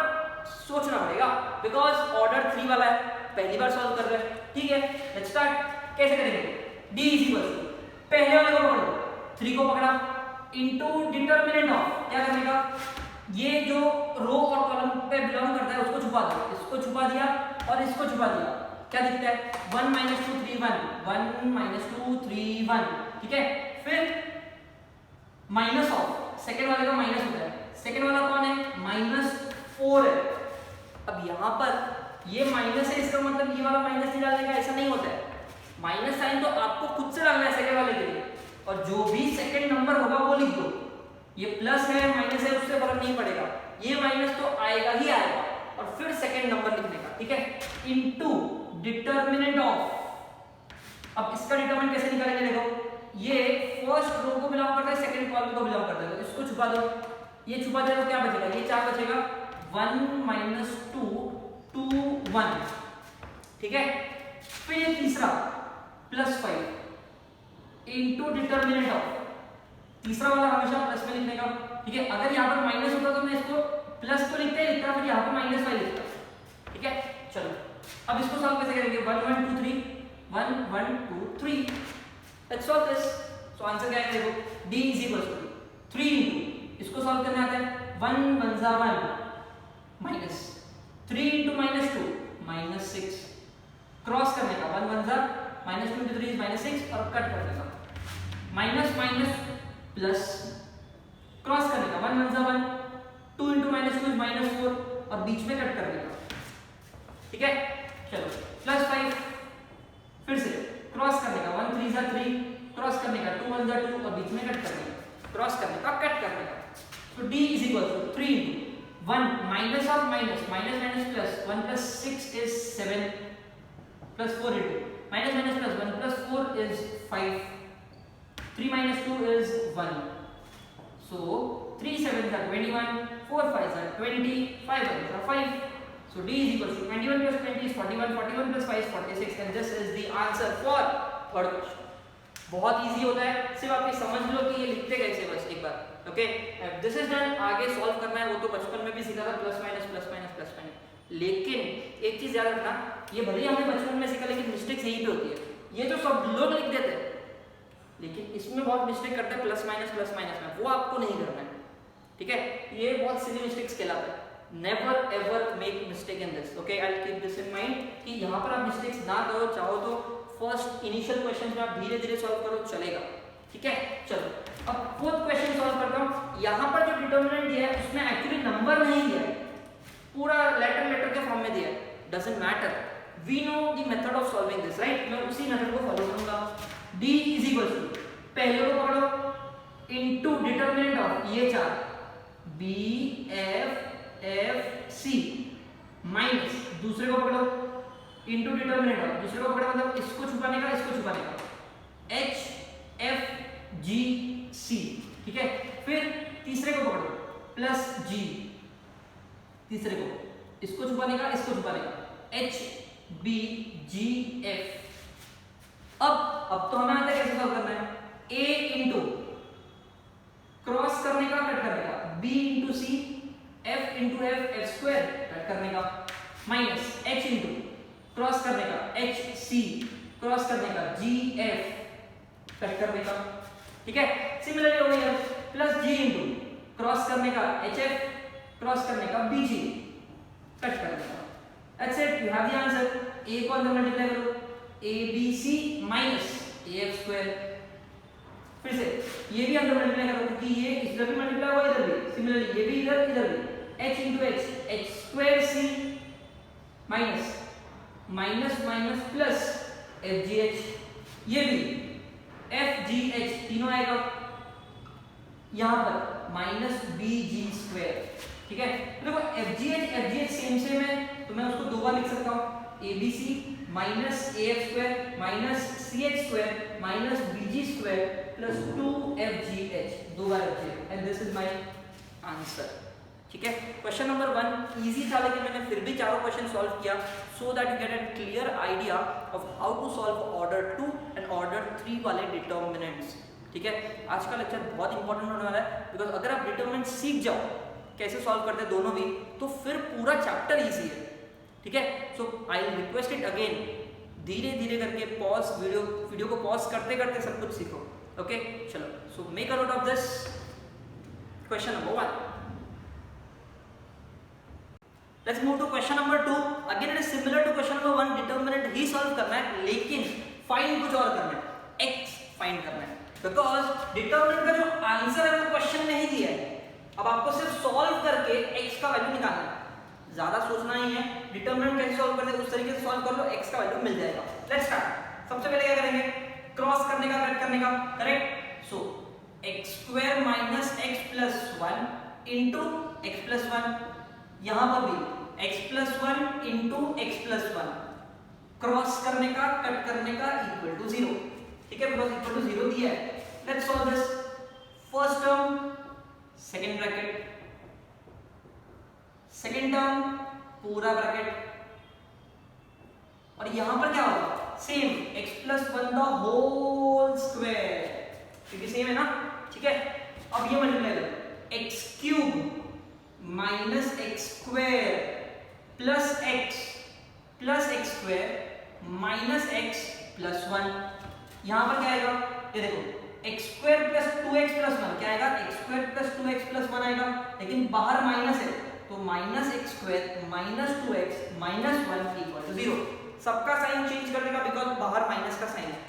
सोचना पड़ेगा बिकॉज ऑर्डर 3 वाला है, पहली बार सॉल्व कर रहे हैं. ठीक है, लेट्स स्टार्ट. कैसे करेंगे. डी इजी बस, पहले वाले को पकड़ो, 3 को पकड़ा इनटू डिटरमिनेंट ऑफ, क्या करने का, ये जो रो और कॉलम पे बिलोंग करता है उसको छुपा दो. इसको छुपा दिया और इसको छुपा दिया. क्या दिखता है 1 - 2 3 1, 1 - 2 3 1. ठीक है, फिर माइनस ऑफ, सेकंड वाले का माइनस होता है. सेकंड वाला कौन है -4 है. अब यहाँ पर ये माइनस है, इसका मतलब ये वाला माइनस नहीं डालने का, ऐसा नहीं होता है. माइनस साइन तो आपको खुद से डालना है सेकंड वाले के लिए, और जो भी सेकंड नंबर होगा वो लिख दो. ये प्लस है माइनस है उससे फर्क नहीं पड़ेगा, ये माइनस तो आएगा ही आएगा. और फिर सेकंड नंबर लिखने का. ठीक है, इनटू डिटरमिनेंट ऑफ. अब इसका डिटरमिनेंट कैसे निकालेंगे देखो, ये फर्स्ट रो को बिलोंग करता है, सेकंड कॉलम को बिलोंग करता है. तो इसको छुपा दो, ये छुपा दे तो क्या बचेगा, ये 4 बचेगा. 1 - 2 2 1. ठीक है, फिर तीसरा +5 इनटू डिटरमिनेंट ऑफ. तीसरा वाला हमेशा प्लस में लिखने का. ठीक है, अगर यहाँ पर माइनस होता तो मैं इसको प्लस तो लिखता ही लिखता, फिर यहाँ पर -5 लिखता. ठीक है, चलो अब इसको सॉल्व कैसे करेंगे. 1 1 2 3, 1 1 2 3. Let's solve this. So answer क्या है देखो, d is equal to 3 into, इसको सॉल्व करने आता है 1 1 जा 1 माइनस 3 इनटू -2 -6. क्रॉस करने का 1 1 जा -2 into 3 is -6 और कट करने का माइनस माइनस प्लस. क्रॉस करने का 1 1 जा 1, 2 into -2 is -4 और बीच में कट करने का. ठीक है, चलो +5. फिर से क्रॉस करने का 1 3 जा 3, क्रॉस करने का 2 1 जा 2 और बीच में कट करने का, क्रॉस करने का, कट करने का. तो d is equal to 3 into 1 minus of minus plus 1 plus 6 is 7 plus 4 into minus plus 1 plus 4 is 5. 3 minus 2 is 1. So 3 7s are 21, 4 5s are 20, 5 1s are 5. So D is equal to 21 plus 20 is 41, 41 plus 5 is 46 and this is the answer for third question. बहुत easy होता है, सिर्फ आप ये समझ लो कि ये लिखते कैसे बस एक बार. Okay, this is done. आगे सॉल्व करना है वो तो बचपन में भी सीखा था, plus minus plus minus plus minus. लेकिन एक चीज याद रखना, ये भले ही हमने बचपन में सीखा लेकिन मिस्टेक्स यहीं पे होती है. ये जो सब लोग लिख देते हैं लेकिन इसमें बहुत मिस्टेक करते हैं प्लस माइनस में, वो आपको नहीं करना है. ठीक है, ये बहुत सिली मिस्टेक्स कहलाते हैं. Never ever make mistake in this. Okay, I will keep this in mind कि यहाँ पर आप मिस्टेक्स ना करो. चाहो तो फर्स्ट इनिशियल क्वेश्चन में आप धीरे धीरे सॉल्व करो, चलेगा. ठीक है, चलो अब फोर्थ क्वेश्चन सॉल्व करता हूँ. यहाँ पर जो डिटर्मिनेंट दिया है उसमें एक्चुअली नंबर नहीं दिया है, पूरा लेटर के फॉर्म में दिया है. Doesn't matter, we know the method of solving this, right. मैं उसी मेथड को फॉलो करूंगा. D इज इक्वल टू पहले को पकड़ो इनटू डिटर्मिनेंट ऑफ ये चार B F C माइनस दूसरे को पकड़ो इनटू डिटर्मिनेंट ऑफ दूसरे को पकड़ो मतलब इसको छुपाने का H F G C. ठीक है, फिर तीसरे को पकड़ो प्लस G, तीसरे को इसको छुपाने का H B G F. अब तो हमें आता है कैसे सॉल्व करना है. A इंटू क्रॉस करने का कट करने का B into C, F into F square cut करने का माइनस H इंटू क्रॉस करने का H C क्रॉस करने का G F कट करने का. ठीक है, similarly over here plus G into cross करने का H F क्रॉस करने का B G कट करने का. That's it, you have the answer. A को अंदर मल्टीप्लाई करो ABC माइनस AF स्क्वायर. फिर से ये भी अंदर मल्टीप्लाई करो क्योंकि ये इधर भी मल्टीप्लाई हुआ इधर भी, सिमिलरली ये भी इधर भी H into H square C minus minus plus FGH, ये भी FGH तीनों आएगा यहाँ पर माइनस BG स्क्वायर. ठीक है, देखो FGH सेम है तो मैं उसको दो बार लिख सकता हूँ. ABC minus AF square minus CH square minus BG square plus 2FGH, दो बार FGH and this is my answer. ठीक है, क्वेश्चन नंबर 1 इजी था लेकिन मैंने फिर भी चारों क्वेश्चन सॉल्व किया so that you get a clear idea of how to solve order 2 and order 3 वाले डिटर्मिनेंट्स. ठीक है, आज का लेक्चर बहुत इंपॉर्टेंट होने वाला है बिकॉज अगर आप डिटर्मिनेंट सीख जाओ कैसे सॉल्व करते हैं दोनों भी तो फिर पूरा चैप्टर इजी है. ठीक है, so I will request it again, धीरे धीरे करके पॉज वीडियो को पॉज करते करते सब कुछ सीखो. ओके, चलो so make a note of this question number 1. Let's move to question number 2. Again it is similar to question number 1. Determinant ही सॉल्व करना है लेकिन फाइंड कुछ और करना है, x फाइंड करना है बिकॉज डिटर्मिनेंट का जो आंसर है वो क्वेश्चन में ही दिया है. अब आपको सिर्फ सॉल्व करके x का वैल्यू निकालना है, ज्यादा सोचना ही है. डिटर्मिनेंट कैसे सॉल्व करते हैं उस तरीके से सॉल्व कर लो, x का वैल्यू मिल जाएगा. Let's start. सबसे पहले क्या करेंगे, क्रॉस करने का कट करने का. करेक्ट, सो x square minus x plus 1 into x plus 1. यहां पर भी x plus 1 into x plus 1 cross करने का कट करने का इक्वल टू 0. ठीक है, बिकॉज इक्वल टू 0 दिया है. Let's solve this. First term second bracket, second term पूरा ब्रैकेट और यहां पर क्या होगा same x plus 1 the whole square क्योंकि सेम है ना. ठीक है, अब ये मल्टीप्लाई करो x cube minus x square plus x square minus x plus 1. यहां पर क्या आएगा, ये देखो x square plus 2x plus 1 क्या आएगा, x square plus 2x plus 1 आएगा लेकिन बाहर माइनस है तो minus x square minus 2x minus 1 equal to 0. सबका साइन चेंज करने का बिकॉज बाहर माइनस का साइन है.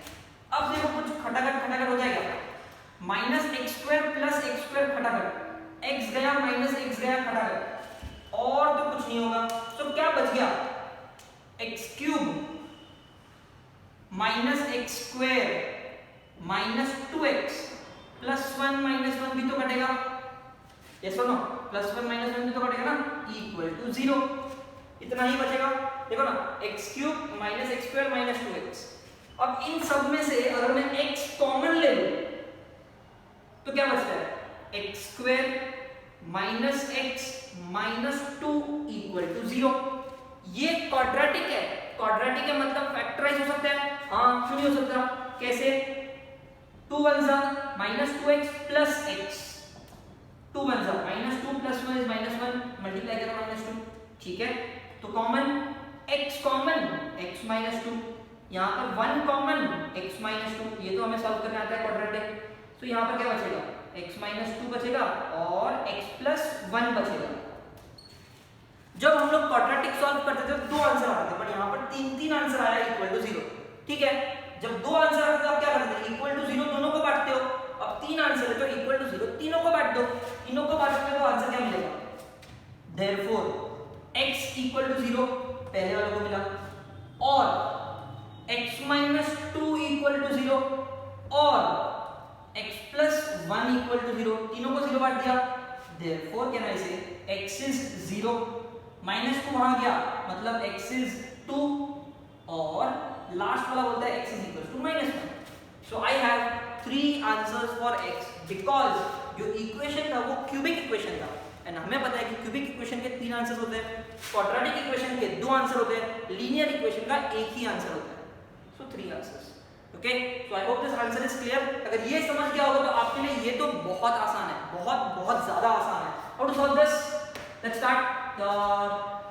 अब देखो कुछ खटाखट हो जाएगा. Minus x square plus x square खटाखट, x गया माइनस x गया खटाखट और तो कुछ नहीं होगा. तो क्या बच गया, x cube minus x square minus 2x plus 1 minus 1 भी तो कटेगा. यस और नो, प्लस 1 माइनस 1 भी तो कटेगा ना, इक्वल टू 0. इतना ही बचेगा. देखो ना, x cube minus x square minus 2x. अब इन सब में से अगर मैं x कॉमन ले लूं तो क्या बचता है, x square minus x minus 2 equal to 0. ये क्वाड्रेटिक है, क्वाड्रेटिक है मतलब फैक्टराइज हो सकता है, हाँ क्यों नहीं हो सकता, कैसे, 2 1 जा -2x प्लस x, 2 1 जा -2 प्लस 1 इज -1, मल्टीप्लाई करो -2, ठीक है। तो कॉमन x कॉमन x -2, यहाँ पर 1 कॉमन x -2, ये तो हमें सॉल्व करना आता है क्वाड्रेटिक। तो यहाँ पर क्या बचेगा, x -2 बचेगा और x प्लस 1 बचेगा। जब हम लोग क्वाड्रेटिक सॉल्व करते थे तो 2 आंसर आते थे, पर यहाँ पर 3 आंसर आया इक्वल टू 0, ठीक है। जब 2 आंसर आते थे आप क्या करते थे, इक्वल टू 0 दोनों को बांटते हो। अब 3 आंसर है तो इक्वल टू 0 तीनों को बांट दो, तीनों को बांटोगे तो आंसर क्या मिलेगा, देयरफॉर x इक्वल टू 0 पहले वाले को मिला, और x -2 इक्वल टू 0 और x प्लस 1 इक्वल टू 0, तीनों को 0 बांट दिया, देयरफॉर क्या है इसे, x इज 0, -2 वहां गया मतलब x इज 2, और लास्ट वाला बोलता है x is equal to -1। So I have 3 answers for x, because जो इक्वेशन था वो क्यूबिक इक्वेशन था, एंड हमें पता है कि क्यूबिक इक्वेशन के 3 आंसर्स होते हैं, क्वाड्रेटिक इक्वेशन के 2 आंसर होते हैं, लीनियर इक्वेशन का एक ही आंसर होता है। सो 3 answers, okay. So I hope this answer is clear. अगर ये समझ गया होगा तो आपके लिए ये तो बहुत आसान है, बहुत बहुत ज्यादा आसान है। How to solve this, let's start.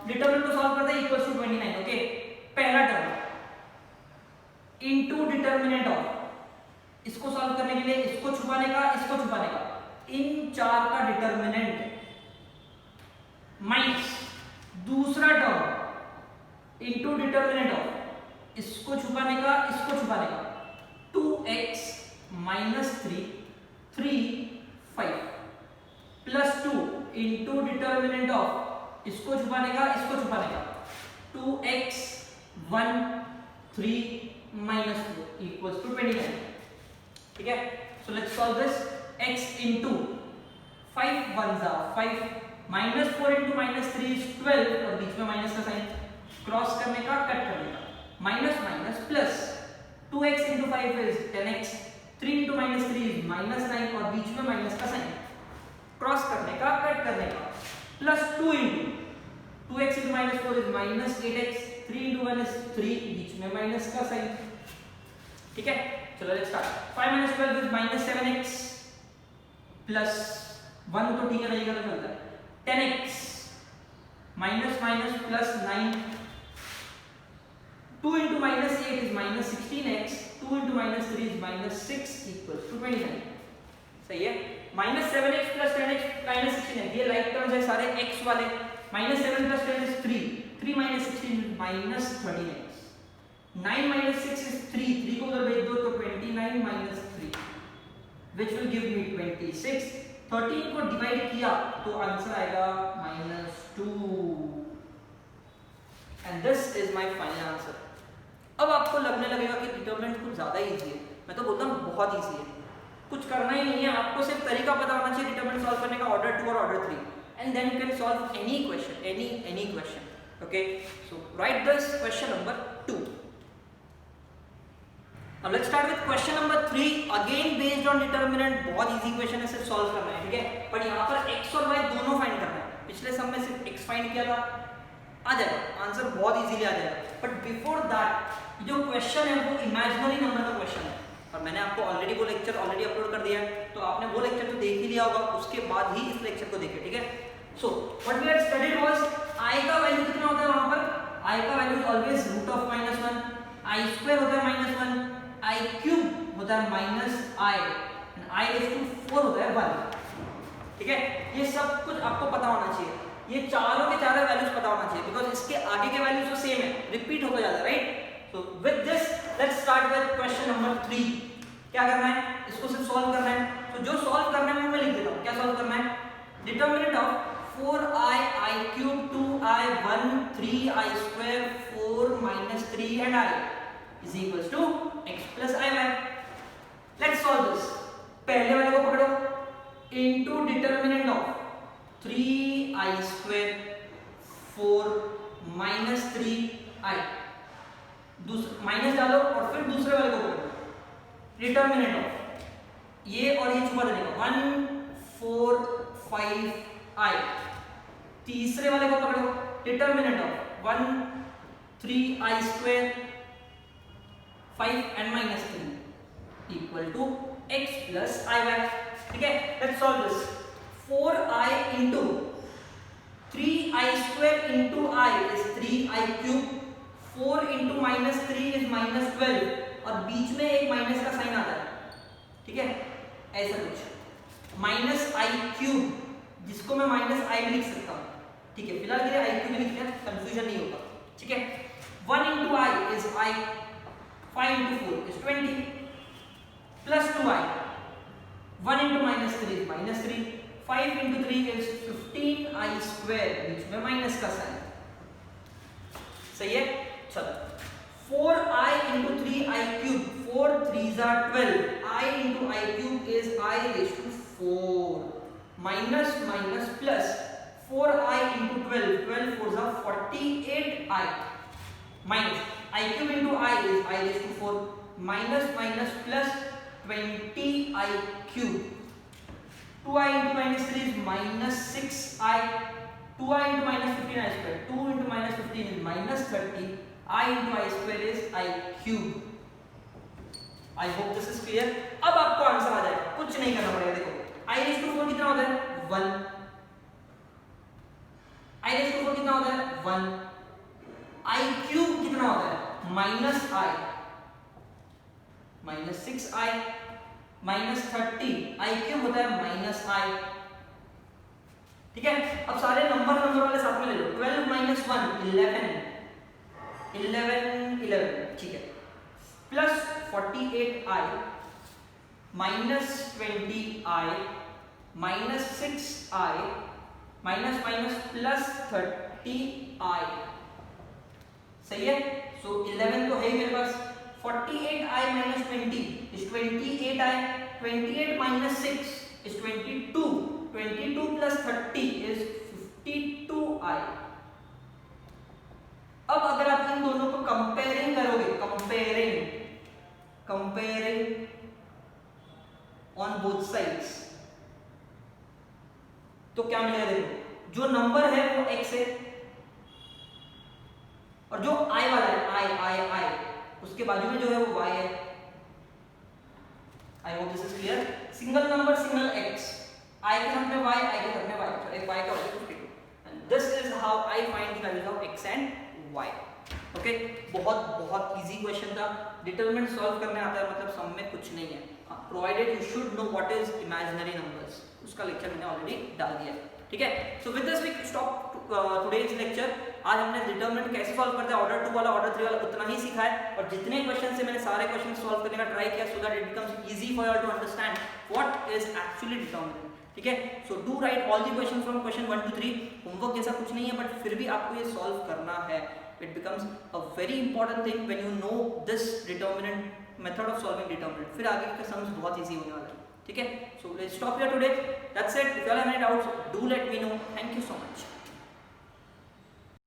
Determinant को सॉल्व करते हैं, इक्वल्स टू 29, ओके। पहला टर्म इनटू डिटरमिनेंट ऑफ, इसको सॉल्व करने के लिए इसको छुपाने का, इसको छुपाने का, इन 4 का डिटरमिनेंट माइनस दूसरा टर्म इनटू डिटरमिनेंट ऑफ, इसको छुपाने का, इसको छुपाने का, 2x -3 3 5 plus 2 into determinant of, इसको छुपाने का, इसको छुपाने का, 2x 1 3 -4 इक्वल्स टू 29, ठीक है। So let's solve this. x into 5 1 जा 5, -4 इनटू -3 इज 12, और बीच में माइनस का साइन, क्रॉस करने का, कट करने का, minus minus plus, 2x into 5 is 10x, 3 into -3 is -9, और बीच में माइनस का साइन, क्रॉस करने का, कट करने का, plus 2 into 2x into -4 is -8x, 3 into 1 is 3, बीच में माइनस का साइन, ठीक है। चलो let's start. 5 - 12 is -7x plus 1 तो ठीक है, रहेगा तो चलता है, 10x minus minus plus 9, 2 into -8 is -16x, 2 into -3 is -6 equals to 29, सही है। -7x प्लस 10x -16 ये लाइक टर्म्स है सारे x वाले, -7 plus 10 is 3, 3 -16 is -13x, 9 - 6 is 3, 3 को उधर भेज दो तो 29 - 3 which will give me 26, 13 को डिवाइड किया तो आंसर आएगा -2, and this is my final answer। अब आपको लगने लगेगा कि डिटरमिनेंट कुछ ज्यादा इजी है, मैं तो बोलता हूँ बहुत इजी है, कुछ करना ही नहीं है, आपको सिर्फ तरीका पता होना चाहिए डिटरमिनेंट सॉल्व करने का, ऑर्डर 2 और order 3, and then you can solve any question, any question, okay। So write this question number 2। Now let's start with question number 3, again based on determinant, बहुत easy question है, सिर्फ solve करना है, ठीक है। पर यहाँ पर x और y दोनों फाइंड करना है, पिछले सम में सिर्फ x फाइंड किया था, आ जाएगा आंसर, बहुत इजीली आ जाएगा। बट बिफोर दैट जो क्वेश्चन है वो इमेजिनरी नंबर का क्वेश्चन है, और मैंने आपको ऑलरेडी वो लेक्चर ऑलरेडी अपलोड कर दिया है, तो आपने वो लेक्चर तो देख ही लिया होगा, उसके बाद ही इस लेक्चर को देखिए, ठीक है। So what we had studied was i का वैल्यू कितना होता है, वहां पर i का वैल्यू ऑलवेज √(-1), i² होता है -1, i क्यूब होता है -i, and i raise to 4 होता है 1, ठीक है। ये सब कुछ आपको पता होना चाहिए, ये चारों के चारों वैल्यूज पता होना चाहिए, बिकॉज इसके आगे के वैल्यूज तो सेम है, रिपीट होता जाता है, right. So with this let's start with question number 3। क्या करना है, इसको सिर्फ सॉल्व करना है, तो जो सॉल्व करना है वो मैं लिख देता हूं। क्या सॉल्व करना है, determinant of 4i i cube 2i 1 3i², 4 - 3 and i is equals to x plus iy। let's solve this। पहले वाले को पकड़ो, into determinant of 3i² 4 - 3i, minus डालो और फिर दूसरे वाले को पकड़ो, डिटरमिनेंट ऑफ ये और ये छुपा देने का 1 4 5i, तीसरे वाले को पकड़ो, determinant of 1 3i square 5 and minus 3 equal to x plus iy. ठीक है, let's solve this. 4i into 3i square into I is 3i cube. 4 into minus 3 is minus 12 और बीच में एक माइनस का साइन आता है. ठीक है, ऐसा कुछ माइनस आई क्यूब जिसको मैं माइनस आई में लिख सकता हूँ. ठीक है, फिलहाल के लिए आई क्यूब लिख लिया, कंफ्यूजन नहीं होगा. ठीक है, 1 into I is I, 5 into 4 is 20 plus 2i. 1 into minus 3 is minus 3. 5 into 3 is 15i square, बीच में माइनस का साइन. सही है. चलो 4i into 3i cube, 4 3s are 12. I into I cube is I raised to 4. Minus minus plus 4i into 12, 12 4s are 48i. Minus I cube into I is I raised to 4. Minus minus plus 20i cube. 2i into minus 3 is minus 6i. 2i into minus 15i square. 2 into minus 15 is minus 30. I into I square is I cube. I hope this is clear. अब आपको answer आ जाएगा, कुछ नहीं करना पड़ेगा. देखो I raised to 4 कितना होता है 1. I raised to 4 कितना होता है 1. I cube कितना होता है minus I, minus 6i, minus 30. I cube होता है minus I. ठीक है, अब सारे नंबर वाले साथ में ले लो. 12 minus 1 11. 11 ठीक है, plus 48i minus 20i minus 6i minus minus plus 30i. सही है. सो 11 तो है ही मेरे पास. 48i minus 20 is 28i. 28 minus 6 is 22. 22 plus 30 is 52i. अब अगर आप इन दोनों को कंपेयरिंग करोगे, कंपेयरिंग ऑन बोथ साइड्स, तो क्या मिलेगा. देखो जो नंबर है वो x है और जो i वाला है I उसके बाजू में जो है वो y है. I hope this is clear. Single number single x, i के साथ में y, i के साथ में y. चलो एक y का हो गया 52. And this is how I find the values of x and y. Okay, बहुत इजी क्वेश्चन था. डिटरमिनेंट सॉल्व करने आता है, मतलब सम में कुछ नहीं है. Provided you should know what is imaginary numbers. उसका लेक्चर मैंने ऑलरेडी डाल दिया है. ठीक है, so with this we stop today's lecture. आज हमने डिटरमिनेंट कैसे सॉल्व करते हैं, ऑर्डर 2 वाला ऑर्डर 3 वाला उतना ही सीखा है. और जितने क्वेश्चन से मैंने सारे क्वेश्चन सॉल्व करने का ट्राई किया, so that it becomes easy for you to understand what is actually determinant. ठीक है, so do write all the question from question 1 to 3. Homework जैसा कुछ नहीं है, बट फिर भी आपको ये सॉल्व करना है. It becomes a very important thing when you know this determinant method of solving determinant. फिर आगे के सम्स बहुत easy होने वाला है. ठीक है, so let's stop here today. That's it. If you all have any doubts, do let me know. Thank you so much.